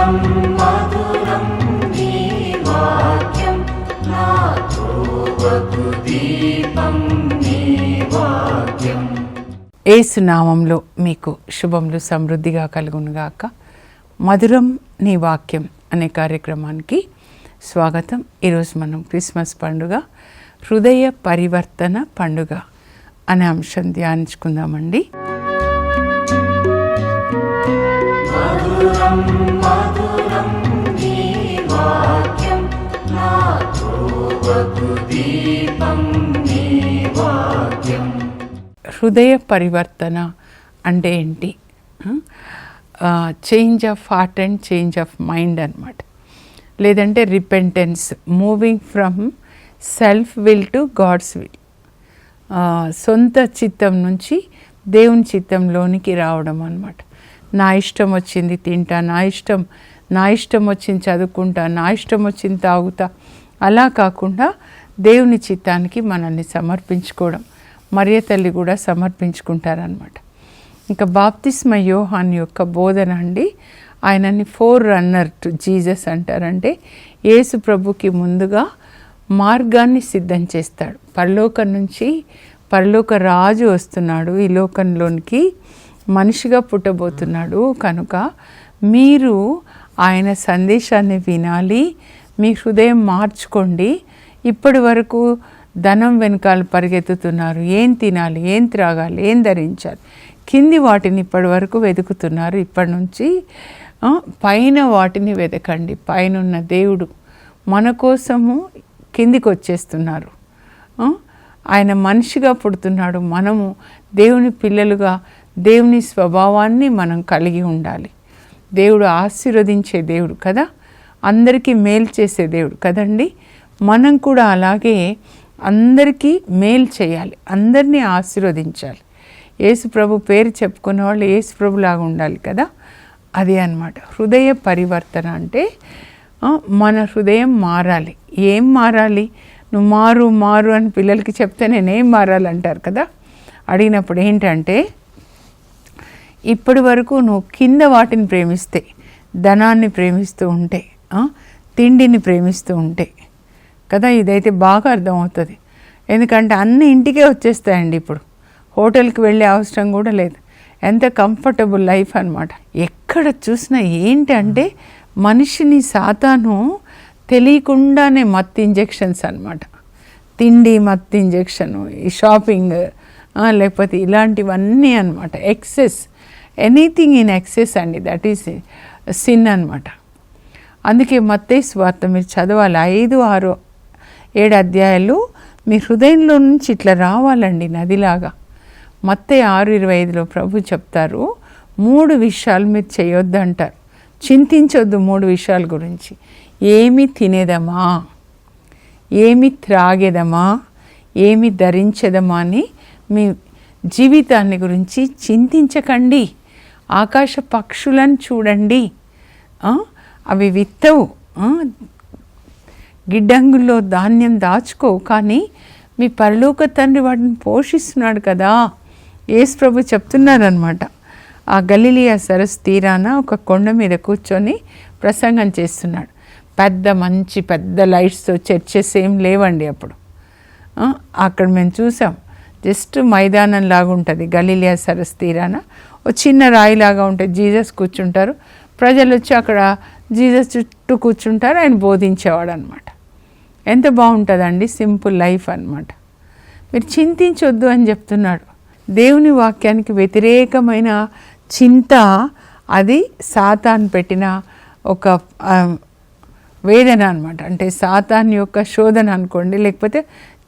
మధురం మధురం నీ వాక్యం నా త్రోవకు దీపం నీ వాక్యం. యేసు నామంలో మీకు శుభములు సమృద్ధిగా కలుగునుగాక. మధురం నీ వాక్యం అనే కార్యక్రమానికి స్వాగతం. ఈరోజు మనం క్రిస్మస్ పండుగ, హృదయ పరివర్తన పండుగ అనే అంశం ధ్యానించుకుందామండి. మధురం మధురం నీ వాక్యం నా త్రోవకు దీపం నీ వాక్యం. హృదయ పరివర్తన అంటే ఏంటి? Change of heart and change of mind అన్నమాట. లేదంటే repentance, moving from self will to God's will. సొంత చిత్తం నుంచి దేవుని చిత్తంలోనికి రావడం అన్నమాట. నా ఇష్టం వచ్చింది తింటా, నా ఇష్టం వచ్చింది చదువుకుంటా, నా ఇష్టం వచ్చింది తాగుతా, అలా కాకుండా దేవుని చిత్తానికి మనల్ని సమర్పించుకోవడం. మరియ తల్లి కూడా సమర్పించుకుంటారనమాట. ఇంకా బాప్తిస్మ యోహాన్ యొక్క బోధన అండి, ఆయనని ఫోర్ రన్నర్ టు జీసస్ అంటారంటే యేసు ప్రభుకి ముందుగా మార్గాన్ని సిద్ధం చేస్తాడు. పరలోకం నుంచి పరలోక రాజు వస్తున్నాడు, ఈ లోకంలోనికి మనిషిగా పుట్టబోతున్నాడు. కనుక మీరు ఆయన సందేశాన్ని వినాలి, మీ హృదయం మార్చుకోండి. ఇప్పటి వరకు ధనం వెనకాల పరిగెత్తుతున్నారు, ఏం తినాలి, ఏం త్రాగాలి, ఏం ధరించాలి, కింది వాటిని ఇప్పటి వరకు వెతుకుతున్నారు. ఇప్పటి నుంచి పైన వాటిని వెతకండి. పైన ఉన్న దేవుడు మన కోసము కిందికి వచ్చేస్తున్నారు. ఆయన మనిషిగా పుడుతున్నాడు. మనము దేవుని పిల్లలుగా దేవుని స్వభావాన్ని మనం కలిగి ఉండాలి. దేవుడు ఆశీర్వదించే దేవుడు కదా, అందరికీ మేలు చేసే దేవుడు కదండి. మనం కూడా అలాగే అందరికీ మేలు చేయాలి, అందరినీ ఆశీర్వదించాలి. యేసు ప్రభు పేరు చెప్పుకున్న వాళ్ళు యేసు ప్రభులాగా ఉండాలి కదా. అదే అన్నమాట హృదయ పరివర్తన అంటే. మన హృదయం మారాలి. ఏం మారాలి? నువ్వు మారు అని పిల్లలకి చెప్తే నేనేం మారాలంటారు కదా. అడిగినప్పుడు ఏంటంటే, ఇప్పటి వరకు నువ్వు కింద వాటిని ప్రేమిస్తే, ధనాన్ని ప్రేమిస్తూ ఉంటే, తిండిని ప్రేమిస్తూ ఉంటే కదా, ఇదైతే బాగా అర్థమవుతుంది. ఎందుకంటే అన్ని ఇంటికే వచ్చేస్తాయండి. ఇప్పుడు హోటల్కి వెళ్ళే అవసరం కూడా లేదు. ఎంత కంఫర్టబుల్ లైఫ్ అన్నమాట. ఎక్కడ చూసినా ఏంటంటే మనిషిని సాతాను తెలియకుండానే మత్తు ఇంజెక్షన్స్ అన్నమాట. తిండి మత్తు ఇంజెక్షను, ఈ షాపింగ్, లేకపోతే ఇలాంటివన్నీ అన్నమాట. ఎక్సెస్, ఎనీథింగ్ ఇన్ ఎక్సెస్ అండి, దట్ ఈస్ సిన్ అన్నమాట. అందుకే మత్తయి సువార్త మీరు చదవాలి, 5, 6, 7 అధ్యాయాలు మీ హృదయంలో నుంచి ఇట్లా రావాలండి నదిలాగా. మత్తయి 6:25లో ప్రభు చెప్తారు, 3 విషయాలు మీరు చేయొద్దు అంటారు. చింతించొద్దు 3 విషయాల గురించి. ఏమి తినేదమా, ఏమి త్రాగేదమా, ఏమి ధరించేదమా అని మీ జీవితాన్ని గురించి చింతించకండి. ఆకాశ పక్షులను చూడండి, అవి విత్తవు, గిడ్డంగుల్లో ధాన్యం దాచుకోవు, కానీ మీ పరలోక తండ్రి వాటిని పోషిస్తున్నాడు కదా. యేసు ప్రభు చెప్తున్నారనమాట. ఆ గలిలియా సరస్సు తీరాన ఒక కొండ మీద కూర్చొని ప్రసంగం చేస్తున్నాడు. మంచి పెద్ద లైట్స్తో చర్చెస్ ఏం లేవండి అప్పుడు. అక్కడ మేము చూసాం, జస్ట్ మైదానం లాగా ఉంటుంది గలిలియా సరస్సు తీరాన. ఒక చిన్న రాయిలాగా ఉంటుంది, జీసస్ కూర్చుంటారు, ప్రజలు వచ్చి అక్కడ జీసస్ చుట్టూ కూర్చుంటారు, ఆయన బోధించేవాడు అనమాట. ఎంత బాగుంటుందండి, సింపుల్ లైఫ్ అన్నమాట. మీరు చింతించొద్దు అని చెప్తున్నాడు. దేవుని వాక్యానికి వ్యతిరేకమైన చింత, అది సాతాను పెట్టిన ఒక వేదన అనమాట. అంటే సాతాను యొక్క శోధన అనుకోండి, లేకపోతే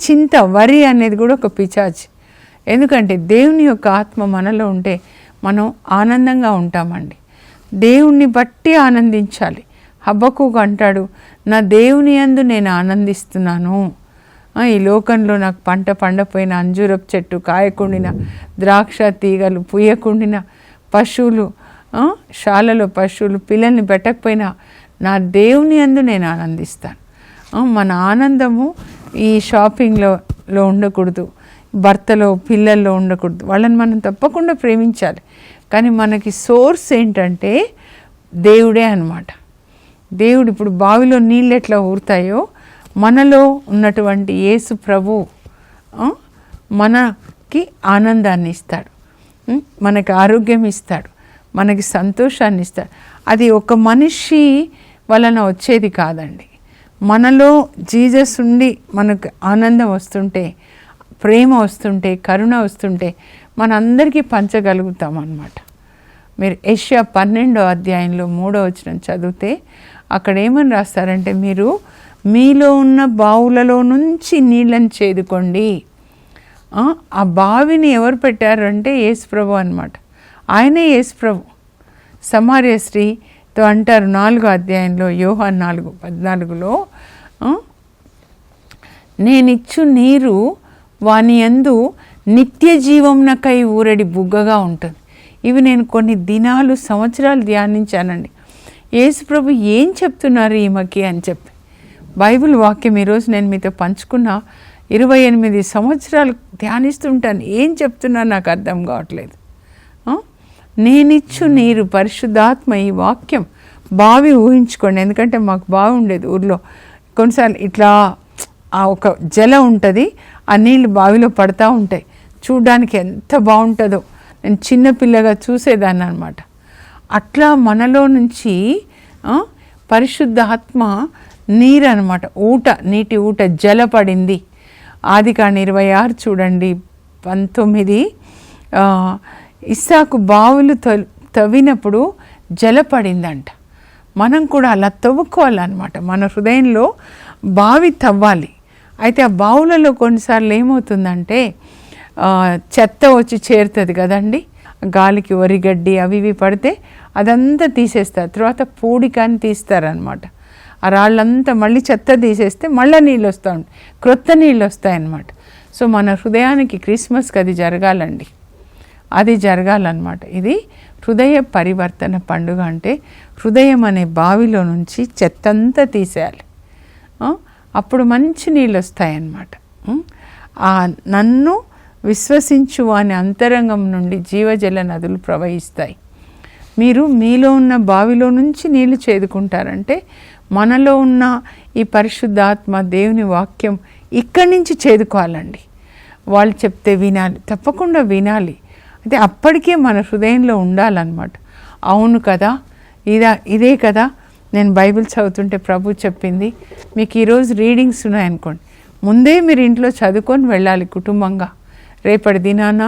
చింత, వరి అనేది కూడా ఒక పిచాచి. ఎందుకంటే దేవుని యొక్క ఆత్మ మనలో ఉంటే మనం ఆనందంగా ఉంటామండి. దేవుణ్ణి బట్టి ఆనందించాలి. హబక్కూకు అంటాడు, నా దేవుని యందు నేను ఆనందిస్తున్నాను. ఈ లోకంలో నాకు పంట పండపోయిన, అంజూరపు చెట్టు కాయకుండిన, ద్రాక్ష తీగలు పూయకుండిన, పశువులు, శాలలో పశువులు పిల్లల్ని పెట్టకపోయినా నా దేవుని యందు నేను ఆనందిస్తాను. మన ఆనందము ఈ షాపింగ్లో ఉండకూడదు, భర్తలో పిల్లల్లో ఉండకూడదు. వాళ్ళని మనం తప్పకుండా ప్రేమించాలి, కానీ మనకి సోర్స్ ఏంటంటే దేవుడే అన్నమాట. దేవుడు ఇప్పుడు బావిలో నీళ్ళు ఎట్లా ఊరుతాయో మనలో ఉన్నటువంటి యేసు ప్రభు మనకి ఆనందాన్ని ఇస్తాడు, మనకి ఆరోగ్యం ఇస్తాడు, మనకి సంతోషాన్ని ఇస్తాడు. అది ఒక మనిషి వలన వచ్చేది కాదండి. మనలో జీసస్ ఉండి మనకు ఆనందం వస్తుంటే, ప్రేమ వస్తుంటే, కరుణ వస్తుంటే మనందరికీ పంచగలుగుతాం అన్నమాట. మీరు యెషయా 12వ అధ్యాయంలో 3వ వచనం చదివితే అక్కడ ఏమని రాస్తారంటే, మీరు మీలో ఉన్న బావులలో నుంచి నీళ్ళని చేదుకోండి. ఆ బావిని ఎవరు పెట్టారు అంటే యేసుప్రభు అన్నమాట. ఆయనే యేసుప్రభు. సమార్య స్త్రీతో అంటారు 4వ అధ్యాయంలో, యోహాను 4:14లో, నేనిచ్చు నీరు వాని యందు నిత్య జీవమునకై ఊరడి బుగ్గగా ఉంటుంది. ఇవి నేను కొన్ని దినాలు, సంవత్సరాలు ధ్యానించానండి. యేసుప్రభు ఏం చెప్తున్నారు ఈమెకి అని చెప్పి. బైబిల్ వాక్యం ఈరోజు నేను మీతో పంచుకున్న 28 సంవత్సరాలు ధ్యానిస్తుంటాను. ఏం చెప్తున్నా నాకు అర్థం కావట్లేదు. నేనిచ్చు నీరు, పరిశుద్ధాత్మ, ఈ వాక్యం. బావి ఊహించుకోండి, ఎందుకంటే మాకు బావి ఉండేది ఊర్లో. కొన్నిసార్లు ఇట్లా ఒక జల ఉంటుంది, ఆ నీళ్ళు బావిలో పడతా ఉంటాయి. చూడ్డానికి ఎంత బాగుంటుందో. నేను చిన్నపిల్లగా చూసేదాన్ని అనమాట. అట్లా మనలో నుంచి పరిశుద్ధాత్మ నీరు అనమాట, ఊట, నీటి ఊట జలపడింది. ఆదికాండం 26 చూడండి 19. ఇస్సాకు బావులు తవ్వినప్పుడు జలపడిందంట. మనం కూడా అలా తవ్వుకోవాలన్నమాట. మన హృదయంలో బావి తవ్వాలి. అయితే ఆ బావులలో కొన్నిసార్లు ఏమవుతుందంటే చెత్త వచ్చి చేరుతుంది కదండి. గాలికి వరిగడ్డి అవి ఇవి పడితే అదంతా తీసేస్తారు. తర్వాత పూడికాని తీస్తారనమాట. ఆ రాళ్ళంతా మళ్ళీ చెత్త తీసేస్తే మళ్ళీ నీళ్ళు వస్తూ ఉంటాయి, క్రొత్త నీళ్ళు వస్తాయన్నమాట. సో మన హృదయానికి క్రిస్మస్కి అది జరగాలండి, అది జరగాలన్నమాట. ఇది హృదయ పరివర్తన పండుగ. అంటే హృదయం అనే బావిలో నుంచి చెత్తంతా తీసేయాలి. అప్పుడు మంచి నీళ్ళు వస్తాయన్నమాట. నన్ను విశ్వసించు వాని అంతరంగం నుండి జీవజల నదులు ప్రవహిస్తాయి. మీరు మీలో ఉన్న బావిలో నుంచి నీళ్లు చేదుకుంటారంటే మనలో ఉన్న ఈ పరిశుద్ధాత్మ, దేవుని వాక్యం ఇక్కడి నుంచి చేదుకోవాలండి. వాళ్ళు చెప్తే వినాలి, తప్పకుండా వినాలి. అయితే అప్పటికే మన హృదయంలో ఉండాలన్నమాట. అవును కదా, ఇదే కదా నేను బైబిల్ చదువుతుంటే ప్రభు చెప్పింది. మీకు ఈరోజు రీడింగ్స్ ఉన్నాయనుకోండి, ముందే మీరు ఇంట్లో చదువుకొని వెళ్ళాలి కుటుంబంగా. రేపటి దినాన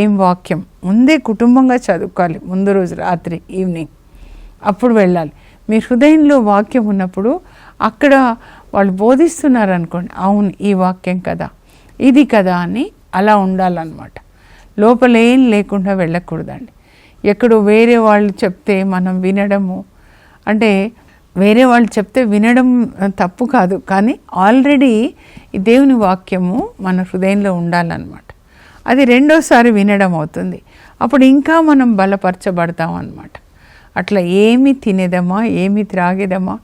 ఏం వాక్యం ముందే కుటుంబంగా చదువుకోవాలి, ముందు రోజు రాత్రి ఈవినింగ్, అప్పుడు వెళ్ళాలి. మీ హృదయంలో వాక్యం ఉన్నప్పుడు అక్కడ వాళ్ళు బోధిస్తున్నారు అనుకోండి, అవును ఈ వాక్యం కదా, ఇది కదా అని అలా ఉండాలన్నమాట. లోపల ఏం లేకుండా వెళ్ళకూడదండి. ఎక్కడో వేరే వాళ్ళు చెప్తే మనం వినడము, అంటే వేరే వాళ్ళు చెప్తే వినడం తప్పు కాదు, కానీ ఆల్రెడీ ఈ దేవుని వాక్యము మన హృదయంలో ఉండాలన్నమాట. అది రెండోసారి వినడం అవుతుంది. అప్పుడు ఇంకా మనం బలపరచబడతాం అన్నమాట. అట్లా ఏమి తినేదమా, ఏమి త్రాగేదమా,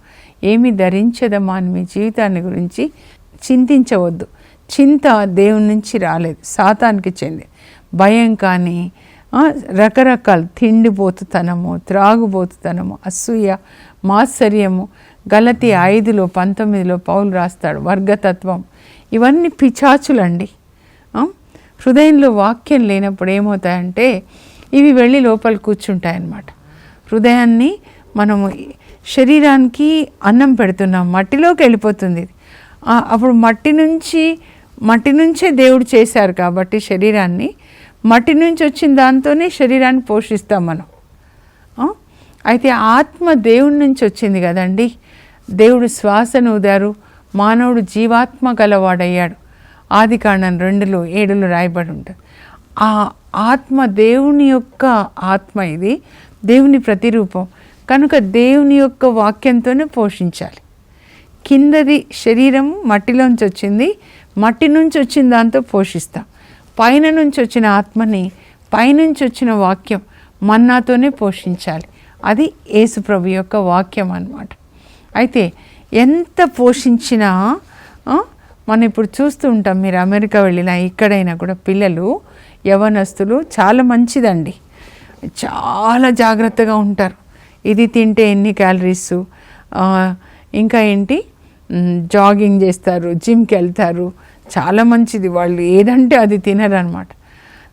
ఏమి ధరించేదమా అని మీ జీవితాన్ని గురించి చింతించవద్దు. చింత దేవుని నుంచి రాలేదు, సాతానికి చెంది. భయం కానీ రకరకాల తిండిపోతుతనము, త్రాగుబోతుతనము, అసూయ, మాత్సర్యము, గలతీ 5:19 పౌలు రాస్తాడు, వర్గతత్వం, ఇవన్నీ పిచాచులండి. హృదయంలో వాక్యం లేనప్పుడు ఏమవుతాయంటే ఇవి వెళ్ళి లోపల కూర్చుంటాయన్నమాట. హృదయాన్ని మనము శరీరానికి అన్నం పెడుతున్నాం, మట్టిలోకి వెళ్ళిపోతుంది. అప్పుడు మట్టి నుంచే దేవుడు చేశారు కాబట్టి శరీరాన్ని, మట్టి నుంచి వచ్చిన దాంతోనే శరీరాన్ని పోషిస్తాం మనం. అయితే ఆత్మ దేవుడి నుంచి వచ్చింది కదండి. దేవుడు శ్వాసను ఊదారు, మానవుడు జీవాత్మ గలవాడయ్యాడు. ఆదికాండం 2:7 రాయబడి ఉంటుంది. ఆ ఆత్మ దేవుని యొక్క ఆత్మ, ఇది దేవుని ప్రతిరూపం కనుక దేవుని యొక్క వాక్యంతోనే పోషించాలి. కిందది శరీరము మట్టిలోంచి వచ్చింది, మట్టి నుంచి వచ్చిన దాంతో పోషిస్తాం. పైన నుంచి వచ్చిన ఆత్మని, పైనుంచి వచ్చిన వాక్యం మన్నాతోనే పోషించాలి. అది యేసుప్రభు యొక్క వాక్యం అన్నమాట. అయితే ఎంత పోషించినా మనం ఇప్పుడు చూస్తూ ఉంటాం, మీరు అమెరికా వెళ్ళినా ఎక్కడైనా కూడా పిల్లలు, యవనస్తులు చాలా మంచిదండి, చాలా జాగ్రత్తగా ఉంటారు. ఇది తింటే ఎన్ని క్యాలరీస్, ఇంకా ఏంటి, జాగింగ్ చేస్తారు, జిమ్కి వెళ్తారు, చాలా మంచిది. వాళ్ళు ఏదంటే అది తినరనమాట.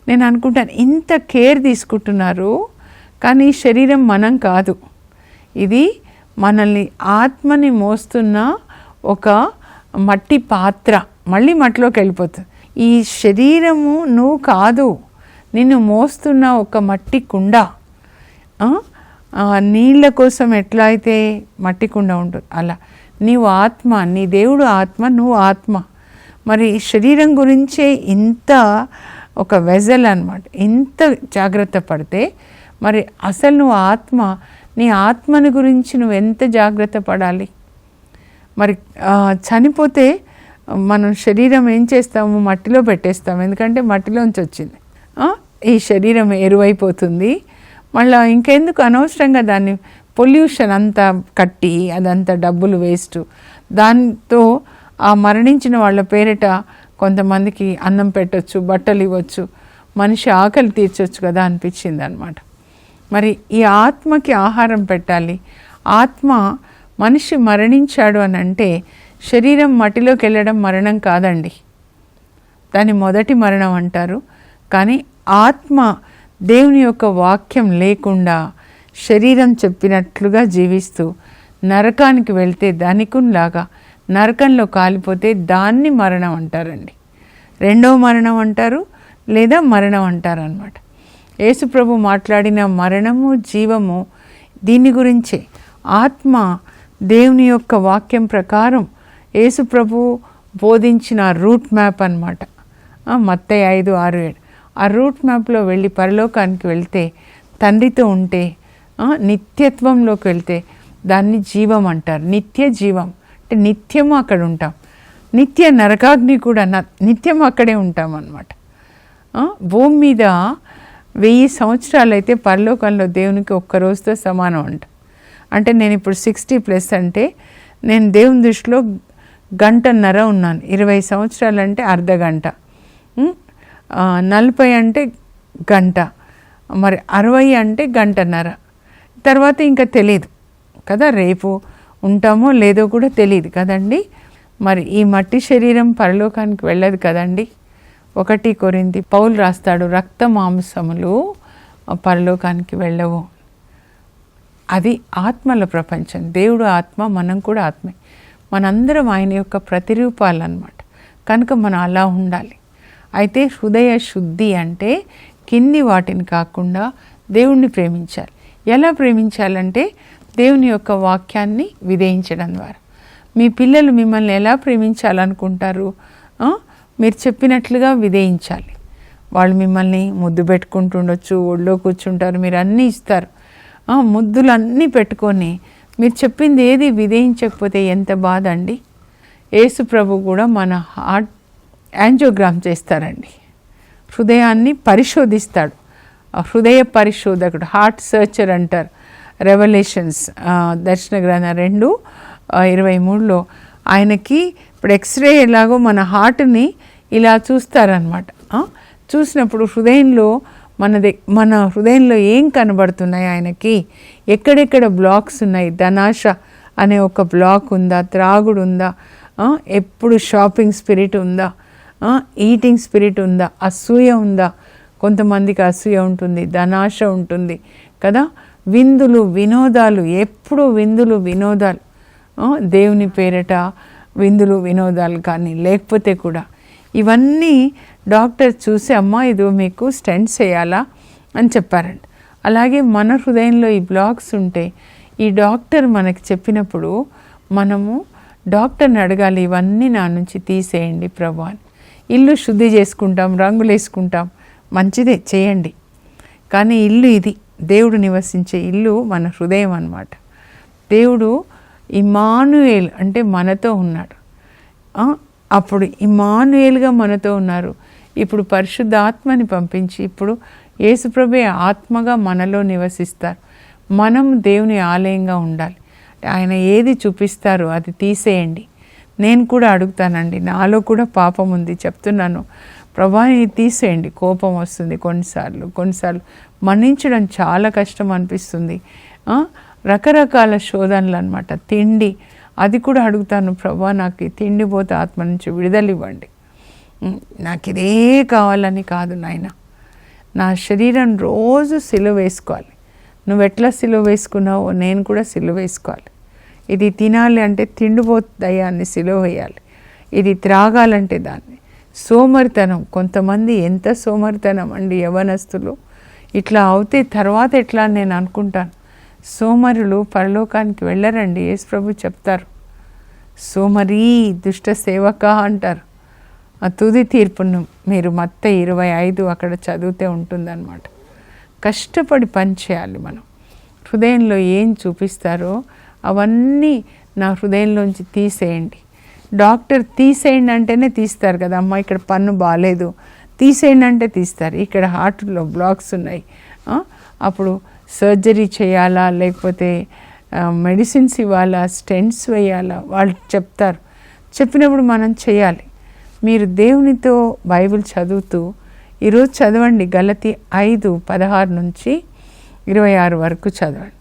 నేను అనుకుంటాను ఇంత కేర్ తీసుకుంటున్నారు, కానీ శరీరం మనం కాదు, ఇది మనల్ని ఆత్మని మోస్తున్న ఒక మట్టి పాత్ర, మళ్ళీ మట్టిలోకి వెళ్ళిపోతుంది. ఈ శరీరము నువ్వు కాదు, నిన్ను మోస్తున్న ఒక మట్టి కుండ. నీళ్ళ కోసం ఎట్లా అయితే మట్టి కుండ ఉంటుంది, అలా నీవు ఆత్మ, నీ దేవుడు ఆత్మ, నువ్వు ఆత్మ. మరి శరీరం గురించే ఇంత ఒక వెజల్ అన్నమాట. ఇంత జాగ్రత్త పడితే మరి అసలు నువ్వు ఆత్మ, నీ ఆత్మని గురించి నువ్వు ఎంత జాగ్రత్త పడాలి. మరి చనిపోతే మనం శరీరం ఏం చేస్తాము, మట్టిలో పెట్టేస్తాము, ఎందుకంటే మట్టిలోంచి వచ్చింది. ఈ శరీరం ఎరువైపోతుంది. మళ్ళీ ఇంకెందుకు అనవసరంగా దాన్ని పొల్యూషన్ అంతా కట్టి అదంతా డబ్బులు వేస్ట్. దాంతో ఆ మరణించిన వాళ్ళ పేరిట కొంతమందికి అన్నం పెట్టచ్చు, బట్టలు ఇవ్వచ్చు, మనిషి ఆకలి తీర్చొచ్చు కదా అనిపించింది అనమాట. మరి ఈ ఆత్మకి ఆహారం పెట్టాలి. ఆత్మ, మనిషి మరణించాడు అని అంటే శరీరం మట్టిలోకి వెళ్ళడం మరణం కాదండి, దాన్ని మొదటి మరణం అంటారు. కానీ ఆత్మ దేవుని యొక్క వాక్యం లేకుండా శరీరం చెప్పినట్లుగా జీవిస్తూ నరకానికి వెళ్తే ధనికునిలాగా నరకంలో కాలిపోతే దాన్ని మరణం అంటారండి. రెండవ మరణం అంటారు, లేదా మరణం అంటారు అన్నమాట. యేసుప్రభు మాట్లాడిన మరణము జీవము దీని గురించే. ఆత్మ దేవుని యొక్క వాక్యం ప్రకారం యేసుప్రభు బోధించిన రూట్ మ్యాప్ అన్నమాట. మత్తయి 5:6-7 ఆ రూట్ మ్యాప్లో వెళ్ళి పరలోకానికి వెళ్తే, తండ్రితో ఉంటే, నిత్యత్వంలోకి వెళ్తే దాన్ని జీవం అంటారు. నిత్య జీవం అంటే నిత్యము అక్కడ ఉంటాం. నిత్య నరకాగ్ని కూడా నిత్యం అక్కడే ఉంటాం అన్నమాట. భూమి మీద 1000 సంవత్సరాలు అయితే పరలోకంలో దేవునికి ఒక్క రోజుతో సమానం అంట. అంటే నేను ఇప్పుడు 60+ అంటే నేను దేవుని దృష్టిలో 1.5 గంట ఉన్నాను. 20 సంవత్సరాలు అంటే అర్ధ గంట, 40 అంటే గంట, మరి 60 అంటే 1.5 గంట. తర్వాత ఇంకా తెలియదు కదా, రేపు ఉంటామో లేదో కూడా తెలియదు కదండి. మరి ఈ మట్టి శరీరం పరలోకానికి వెళ్ళదు కదండి. 1 కొరింథీ పౌలు రాస్తాడు, రక్త మాంసములు పరలోకానికి వెళ్ళవు. అది ఆత్మల ప్రపంచం. దేవుడు ఆత్మ, మనం కూడా ఆత్మే. మనందరం ఆయన యొక్క ప్రతిరూపాలు అన్నమాట. కనుక మనం అలా ఉండాలి. అయితే హృదయ శుద్ధి అంటే కింది వాటిని కాకుండా దేవుణ్ణి ప్రేమించాలి. ఎలా ప్రేమించాలంటే దేవుని యొక్క వాక్యాన్ని విధేయించడం ద్వారా. మీ పిల్లలు మిమ్మల్ని ఎలా ప్రేమించాలనుకుంటారు? మీరు చెప్పినట్లుగా విధేయించాలి. వాళ్ళు మిమ్మల్ని ముద్దు పెట్టుకుంటుండొచ్చు, ఒళ్ళో కూర్చుంటారు, మీరు అన్నీ ఇస్తారు, ముద్దులు అన్నీ పెట్టుకొని మీరు చెప్పింది ఏది విధేయించకపోతే ఎంత బాధ అండి. యేసు ప్రభు కూడా మన హార్ట్ యాంజియోగ్రామ్ చేస్తారండి, హృదయాన్ని పరిశోధిస్తాడు. హృదయ పరిశోధకుడు, హార్ట్ సర్చర్ అంటారు. రెవల్యూషన్స్ దర్శన గ్రంథం 2:23లో ఆయనకి ఇప్పుడు ఎక్స్రే ఎలాగో మన హార్ట్ని ఇలా చూస్తారనమాట. చూసినప్పుడు హృదయంలో మన హృదయంలో ఏం కనబడుతున్నాయి ఆయనకి, ఎక్కడెక్కడ బ్లాక్స్ ఉన్నాయి, ధనాశ అనే ఒక బ్లాక్ ఉందా, త్రాగుడు ఉందా, ఎప్పుడు షాపింగ్ స్పిరిట్ ఉందా, ఈటింగ్ స్పిరిట్ ఉందా, అసూయ ఉందా, కొంతమందికి అసూయ ఉంటుంది, ధనాశ ఉంటుంది కదా, విందులు వినోదాలు, ఎప్పుడు విందులు వినోదాలు, దేవుని పేరిట విందులు వినోదాలు కానీ లేకపోతే కూడా ఇవన్నీ డాక్టర్ చూసి అమ్మా ఇది మీకు స్టెంట్ చేయాలా అని చెప్పారంట. అలాగే మన హృదయంలో ఈ బ్లాక్స్ ఉంటే ఈ డాక్టర్ మనకి చెప్పినప్పుడు మనము డాక్టర్ని అడగాలి, ఇవన్నీ నా నుంచి తీసేయండి ప్రభు అని. ఇల్లు శుద్ధి చేసుకుంటాం, రంగులు వేసుకుంటాం, మంచిదే చేయండి. కానీ ఇల్లు ఇది, దేవుడు నివసించే ఇల్లు మన హృదయం అన్నమాట. దేవుడు ఇమ్మానుయేల్ అంటే మనతో ఉన్నాడు. అప్పుడు ఇమ్మానుయేల్గా మనతో ఉన్నారు. ఇప్పుడు పరిశుద్ధాత్మని పంపించి ఇప్పుడు యేసుప్రభే ఆత్మగా మనలో నివసిస్తారు. మనం దేవుని ఆలయంగా ఉండాలి. ఆయన ఏది చూపిస్తారో అది తీసేయండి. నేను కూడా అడుగుతానండి, నాలో కూడా పాపం ఉంది చెప్తున్నాను ప్రభా, ఇది తీసేయండి. కోపం వస్తుంది కొన్నిసార్లు మన్నించడం చాలా కష్టం అనిపిస్తుంది. రకరకాల శోధనలు అనమాట. తిండి, అది కూడా అడుగుతాను, ప్రభా నాకు ఈ తిండిపోతే ఆత్మ నుంచి విడుదల ఇవ్వండి. నాకు ఇదే కావాలని కాదు నాయన, నా శరీరం రోజు సిలువ వేసుకోవాలి. నువ్వు ఎట్లా సిలువ వేసుకున్నావో నేను కూడా సిలువ వేసుకోవాలి. ఇది తినాలి అంటే తిండిపోతు దయ్యాన్ని సిలువ వేయాలి. ఇది త్రాగాలంటే దాన్ని. సోమరితనం, కొంతమంది ఎంత సోమరితనం అండి యవ్వనస్తులు. ఇట్లా అవుతే తర్వాత ఎట్లా అని నేను అనుకుంటాను. సోమరులు పరలోకానికి వెళ్ళరండి. యేసు ప్రభు చెప్తారు, సోమరీ దుష్ట సేవక అంటారు. ఆ తుది తీర్పును మీరు మత్తయి 25 అక్కడ చదివితే ఉంటుందన్నమాట. కష్టపడి పని చేయాలి మనం. హృదయంలో ఏం చూపిస్తారో అవన్నీ నా హృదయంలోంచి తీసేయండి. డాక్టర్ తీసేయండి అంటేనే తీస్తారు కదా, అమ్మ ఇక్కడ పన్ను బాగాలేదు తీసేయండి అంటే తీస్తారు. ఇక్కడ హార్ట్లో బ్లాక్స్ ఉన్నాయి, అప్పుడు సర్జరీ చేయాలా లేకపోతే మెడిసిన్స్ ఇవ్వాలా, స్టెంట్స్ వేయాలా, వాళ్ళు చెప్తారు. చెప్పినప్పుడు మనం చేయాలి. మీరు దేవునితో బైబిల్ చదువుతూ ఈరోజు చదవండి. గలతీ 5:16 నుంచి 26 వరకు చదవండి.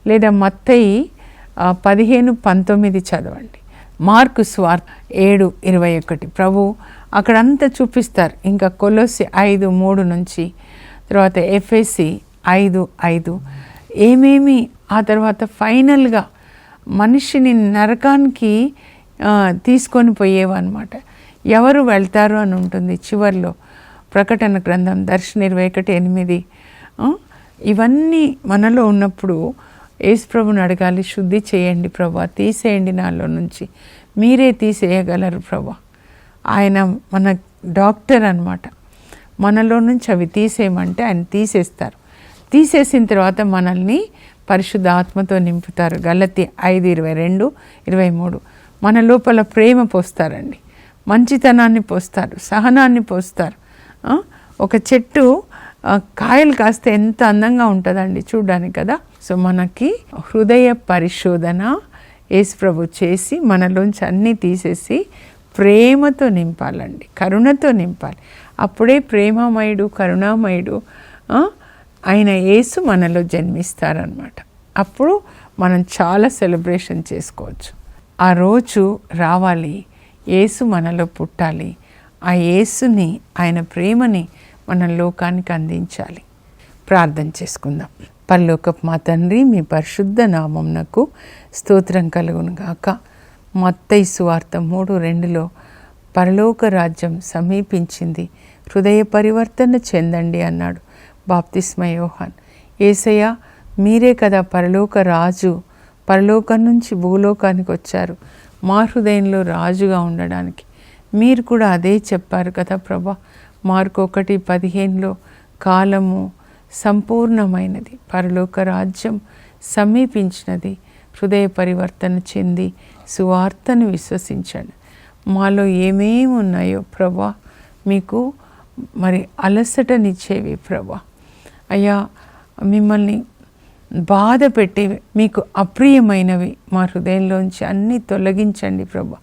లేదా మత్తయి 15:19 చదవండి. మార్కు సువార్త 7:21. ప్రభు అక్కడంతా చూపిస్తారు. ఇంకా కొలొస్సె 5:3 నుంచి, తర్వాత ఎఫెసీ 5:5 ఏమేమి, ఆ తర్వాత ఫైనల్గా మనిషిని నరకానికి తీసుకొని పోయేవన్నమాట. ఎవరు వెళ్తారు అని ఉంటుంది చివర్లో. ప్రకటన గ్రంథం, దర్శన 21:8. ఇవన్నీ మనలో ఉన్నప్పుడు యేసు ప్రభుని అడగాలి, శుద్ధి చేయండి ప్రభా, తీసేయండి నాలో నుంచి. మీరే తీసేయగలరు ప్రభా. ఆయన మన డాక్టర్ అన్నమాట. మనలో నుంచి అవి తీసేయమంటే ఆయన తీసేస్తారు. తీసేసిన తర్వాత మనల్ని పరిశుద్ధ ఆత్మతో నింపుతారు. గలతీ 5:22, 23. మన లోపల ప్రేమ పోస్తారండి, మంచితనాన్ని పోస్తారు, సహనాన్ని పోస్తారు. ఒక చెట్టు కాయలు కాస్తే ఎంత అందంగా ఉంటుందండి చూడడానికి కదా. సో మనకి హృదయ పరిశోధన యేసు ప్రభు చేసి మనలోంచి అన్నీ తీసేసి ప్రేమతో నింపాలండి, కరుణతో నింపాలి. అప్పుడే ప్రేమమయుడు, కరుణామయుడు ఆయన యేసు మనలో జన్మిస్తారనమాట. అప్పుడు మనం చాలా సెలబ్రేషన్ చేసుకోవచ్చు. ఆ రోజు రావాలి, యేసు మనలో పుట్టాలి. ఆ యేసుని, ఆయన ప్రేమని మన లోకానికి అందించాలి. ప్రార్థన చేసుకుందాం. పరలోకపు మా తండ్రి, మీ పరిశుద్ధ నామమునకు స్తోత్రం కలుగును గాక. మత్తయి సువార్త 3:2 పరలోక రాజ్యం సమీపించింది, హృదయ పరివర్తన చెందండి అన్నాడు బాప్తిస్మ యోహాన్. యేసయ్య మీరే కదా పరలోక రాజు, పరలోకం నుంచి భూలోకానికి వచ్చారు మా హృదయంలో రాజుగా ఉండడానికి. మీరు కూడా అదే చెప్పారు కదా ప్రభా. మార్కు 1:15 కాలము సంపూర్ణమైనది, పరలోక రాజ్యం సమీపించినది, హృదయ పరివర్తన చెంది సువార్తను విశ్వసించండి. మాలో ఏమేమి ఉన్నాయో ప్రభా, మీకు మరి అలసటనిచ్చేవి ప్రభా, అయ్యా మిమ్మల్ని బాధ పెట్టేవి, మీకు అప్రియమైనవి మా హృదయంలోంచి అన్నీ తొలగించండి ప్రభా.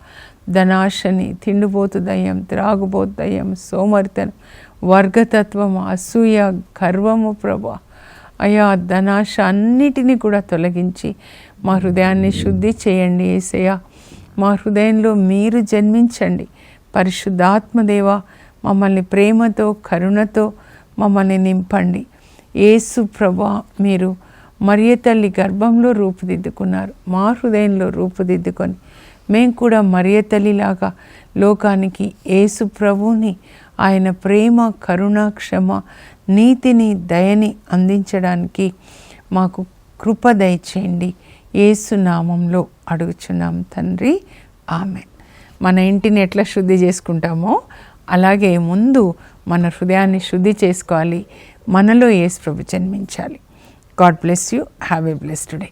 ధనాశని, తిండిపోతు దయ్యం, త్రాగుబోతు దయ్యం, సోమరితనం, వర్గతత్వం, అసూయ, గర్వము ప్రభా, అయ్యా ధనాశ అన్నిటినీ కూడా తొలగించి మా హృదయాన్ని శుద్ధి చేయండి యేసయ్య. మా హృదయంలో మీరు జన్మించండి పరిశుద్ధాత్మదేవ. మమ్మల్ని ప్రేమతో, కరుణతో మమ్మల్ని నింపండి యేసు ప్రభా. మీరు మరియ తల్లి గర్భంలో రూపుదిద్దుకున్నారు, మా హృదయంలో రూపుదిద్దుకొని మేము కూడా మరియ తల్లిలాగా లోకానికి యేసు ప్రభువుని, ఆయన ప్రేమ, కరుణ, క్షమ, నీతిని, దయని అందించడానికి మాకు కృప దయచేయండి. యేసు నామంలో అడుగుచున్నాం తండ్రి, ఆమెన్. మన ఇంటిని ఎట్లా శుద్ధి చేసుకుంటామో అలాగే ముందు మన హృదయాన్ని శుద్ధి చేసుకోవాలి. మనలో యేసు ప్రభు జన్మించాలి. God bless you. Have a blessed day.